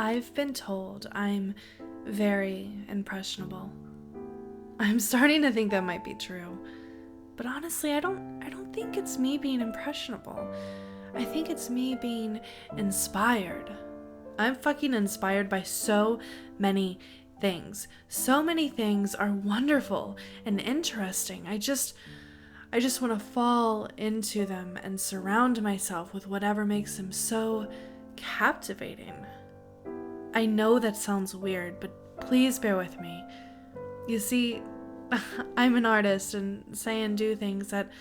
I've been told I'm very impressionable. I'm starting to think that might be true. But honestly, I don't think it's me being impressionable. I think it's me being inspired. I'm fucking inspired by so many things. So many things are wonderful and interesting. I just want to fall into them and surround myself with whatever makes them so captivating. I know that sounds weird, but please bear with me. You see, I'm an artist and say and do things that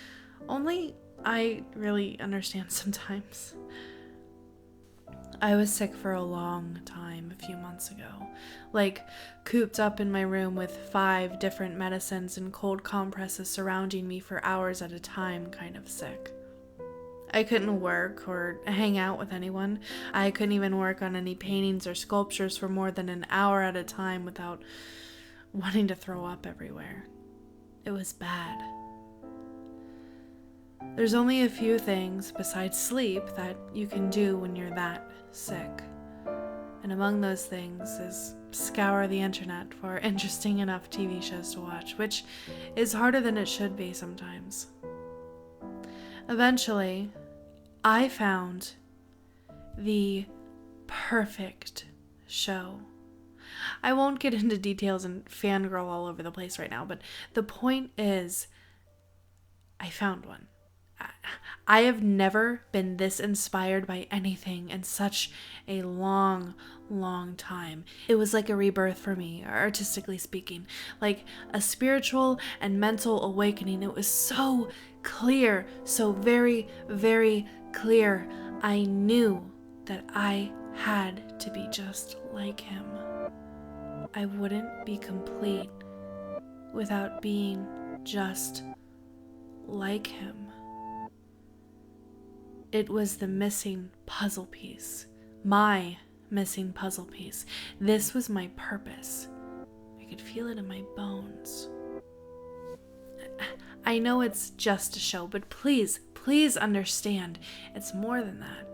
only I really understand sometimes. I was sick for a long time a few months ago, like cooped up in my room with 5 different medicines and cold compresses surrounding me for hours at a time, kind of sick. I couldn't work or hang out with anyone. I couldn't even work on any paintings or sculptures for more than an hour at a time without wanting to throw up everywhere. It was bad. There's only a few things besides sleep that you can do when you're that sick. And among those things is scour the internet for interesting enough TV shows to watch, which is harder than it should be sometimes. Eventually, I found the perfect show. I won't get into details and fangirl all over the place right now, but the point is, I found one. I have never been this inspired by anything in such a long, long time. It was like a rebirth for me, artistically speaking, like a spiritual and mental awakening. It was so clear, so very, very clear. I knew that I had to be just like him. I wouldn't be complete without being just like him. It was the missing puzzle piece, my missing puzzle piece. This was my purpose. I could feel it in my bones. I know it's just a show, but please understand, it's more than that.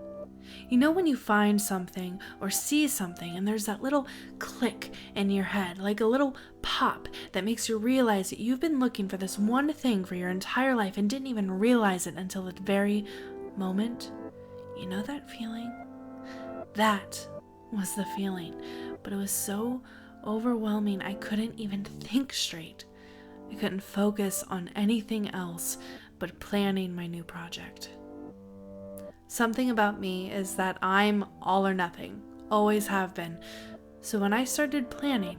You know when you find something or see something and there's that little click in your head, like a little pop that makes you realize that you've been looking for this one thing for your entire life and didn't even realize it until the very moment? You know that feeling? That was the feeling, but it was so overwhelming I couldn't even think straight. I couldn't focus on anything else but planning my new project. Something about me is that I'm all or nothing, always have been. So when I started planning,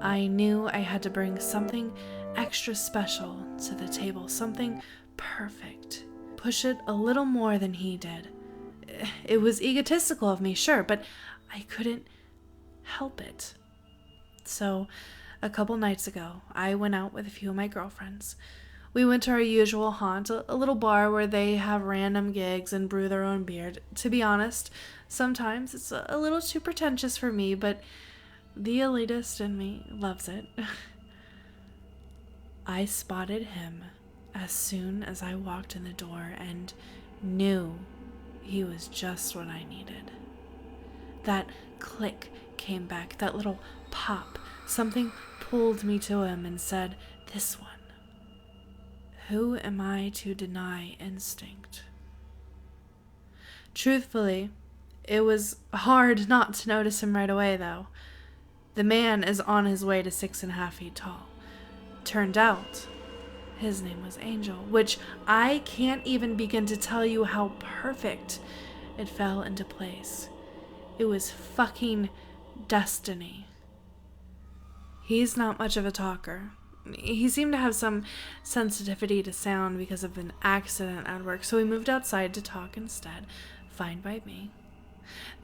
I knew I had to bring something extra special to the table, something perfect. Push it a little more than he did. It was egotistical of me, sure, but I couldn't help it. So, a couple nights ago, I went out with a few of my girlfriends. We went to our usual haunt, a little bar where they have random gigs and brew their own beer. To be honest, sometimes it's a little too pretentious for me, but the elitist in me loves it. I spotted him as soon as I walked in the door and knew he was just what I needed. That click came back, that little pop. Something pulled me to him and said, "This one." Who am I to deny instinct? Truthfully, it was hard not to notice him right away, though. The man is on his way to 6.5 feet tall. Turned out, his name was Angel, which I can't even begin to tell you how perfect it fell into place. It was fucking destiny. He's not much of a talker. He seemed to have some sensitivity to sound because of an accident at work, so we moved outside to talk instead. Fine by me.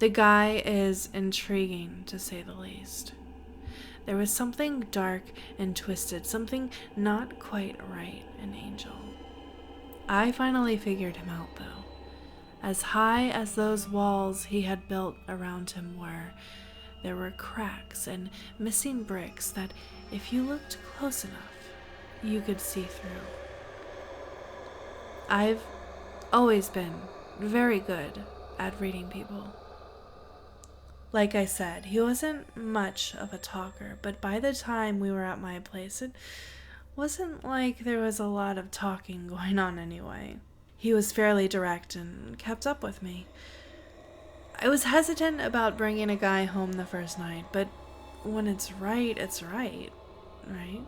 The guy is intriguing, to say the least. There was something dark and twisted, something not quite right in Angel. I finally figured him out, though. As high as those walls he had built around him were, there were cracks and missing bricks that, if you looked close enough, you could see through. I've always been very good at reading people. Like I said, he wasn't much of a talker, but by the time we were at my place, it wasn't like there was a lot of talking going on anyway. He was fairly direct and kept up with me. I was hesitant about bringing a guy home the first night, but when it's right, right?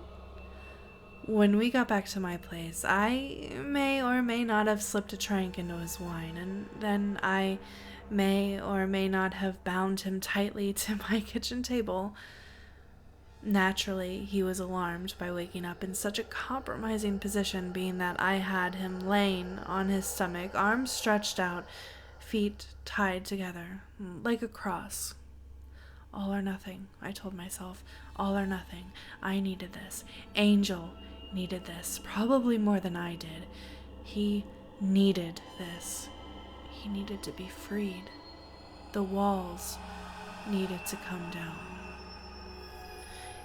When we got back to my place, I may or may not have slipped a trank into his wine, and then I may or may not have bound him tightly to my kitchen table. Naturally, he was alarmed by waking up in such a compromising position, being that I had him laying on his stomach, arms stretched out, feet tied together, like a cross. All or nothing, I told myself. All or nothing. I needed this. Angel needed this, probably more than I did. He needed this. He needed to be freed. The walls needed to come down.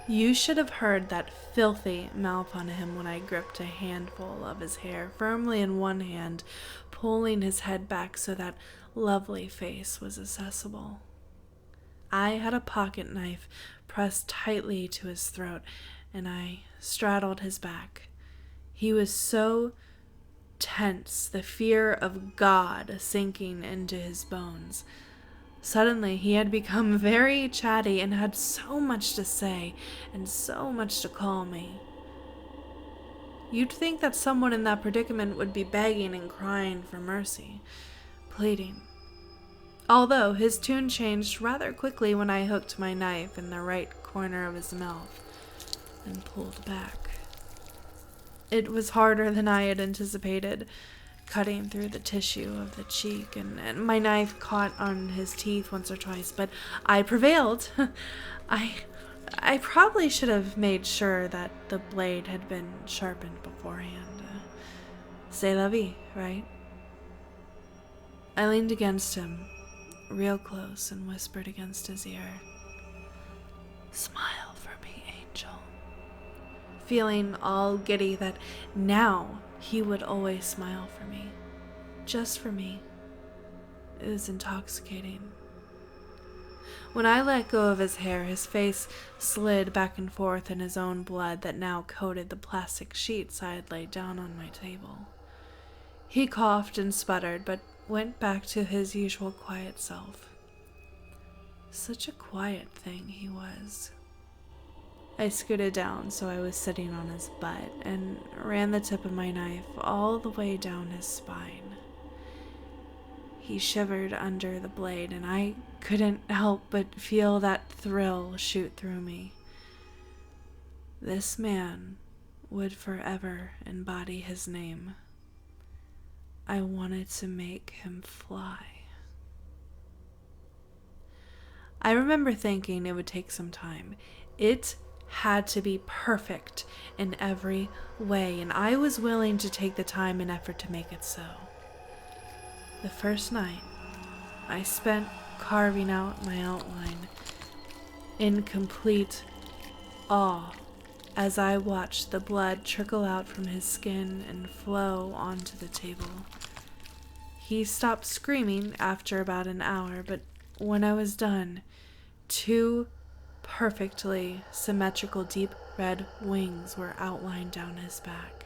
You should have heard that filthy mouth on him when I gripped a handful of his hair firmly in one hand, pulling his head back so that lovely face was accessible. I had a pocket knife pressed tightly to his throat, and I straddled his back. He was so tense, the fear of God sinking into his bones. Suddenly, he had become very chatty and had so much to say and so much to call me. You'd think that someone in that predicament would be begging and crying for mercy, pleading. Although his tune changed rather quickly when I hooked my knife in the right corner of his mouth and pulled back. It was harder than I had anticipated, cutting through the tissue of the cheek, and my knife caught on his teeth once or twice, but I prevailed. I probably should have made sure that the blade had been sharpened beforehand. C'est la vie, right? I leaned against him, real close, and whispered against his ear, "Smile for me, Angel." Feeling all giddy that now he would always smile for me. Just for me. It was intoxicating. When I let go of his hair, his face slid back and forth in his own blood that now coated the plastic sheets I had laid down on my table. He coughed and sputtered, but went back to his usual quiet self. Such a quiet thing he was. I scooted down so I was sitting on his butt and ran the tip of my knife all the way down his spine. He shivered under the blade, and I couldn't help but feel that thrill shoot through me. This man would forever embody his name. I wanted to make him fly. I remember thinking it would take some time. It had to be perfect in every way, and I was willing to take the time and effort to make it so. The first night, I spent carving out my outline in complete awe as I watched the blood trickle out from his skin and flow onto the table. He stopped screaming after about an hour, but when I was done, 2 perfectly symmetrical deep red wings were outlined down his back.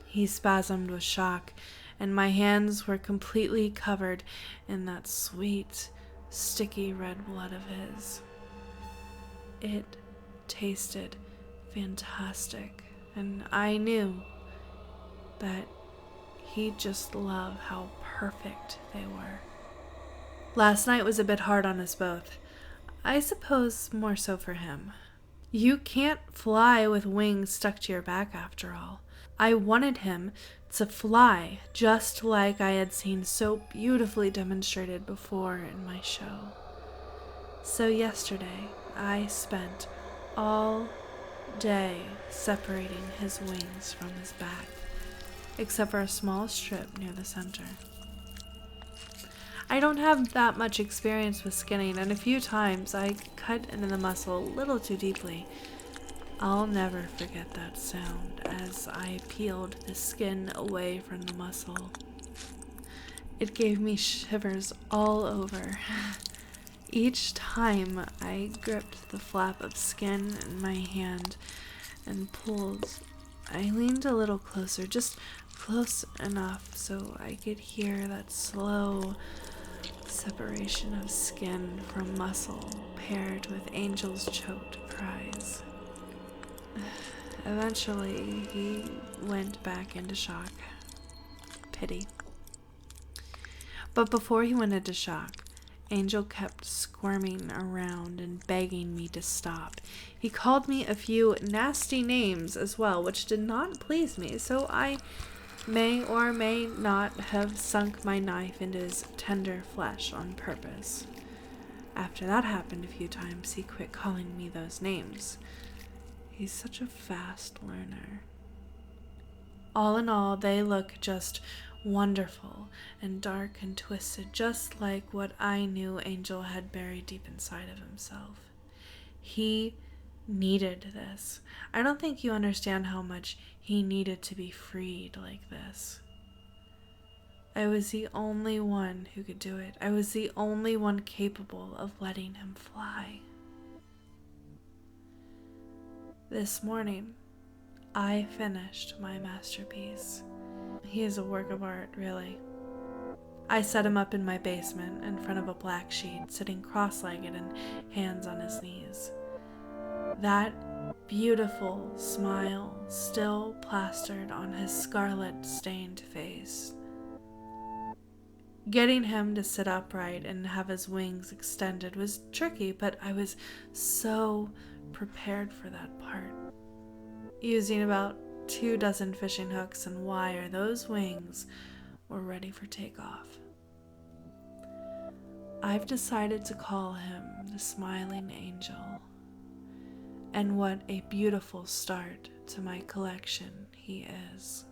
He spasmed with shock, and my hands were completely covered in that sweet, sticky red blood of his. It tasted fantastic, and I knew that he'd just love how perfect they were. Last night was a bit hard on us both. I suppose more so for him. You can't fly with wings stuck to your back after all. I wanted him to fly just like I had seen so beautifully demonstrated before in my show. So yesterday, I spent all day separating his wings from his back, except for a small strip near the center. I don't have that much experience with skinning, and a few times I cut into the muscle a little too deeply. I'll never forget that sound as I peeled the skin away from the muscle. It gave me shivers all over. Each time I gripped the flap of skin in my hand and pulled, I leaned a little closer, just close enough so I could hear that slow separation of skin from muscle paired with Angel's choked cries. Eventually, he went back into shock. Pity. But before he went into shock, Angel kept squirming around and begging me to stop. He called me a few nasty names as well, which did not please me, so I may or may not have sunk my knife into his tender flesh on purpose. After that happened a few times, he quit calling me those names. He's such a fast learner. All in all, they look just wonderful and dark and twisted, just like what I knew Angel had buried deep inside of himself. He needed this. I don't think you understand how much he needed to be freed like this. I was the only one who could do it. I was the only one capable of letting him fly. This morning, I finished my masterpiece. He is a work of art, really. I set him up in my basement in front of a black sheet, sitting cross-legged and hands on his knees. That beautiful smile still plastered on his scarlet-stained face. Getting him to sit upright and have his wings extended was tricky, but I was so prepared for that part. Using about 24 fishing hooks and wire, those wings were ready for takeoff. I've decided to call him the Smiling Angel. And what a beautiful start to my collection he is.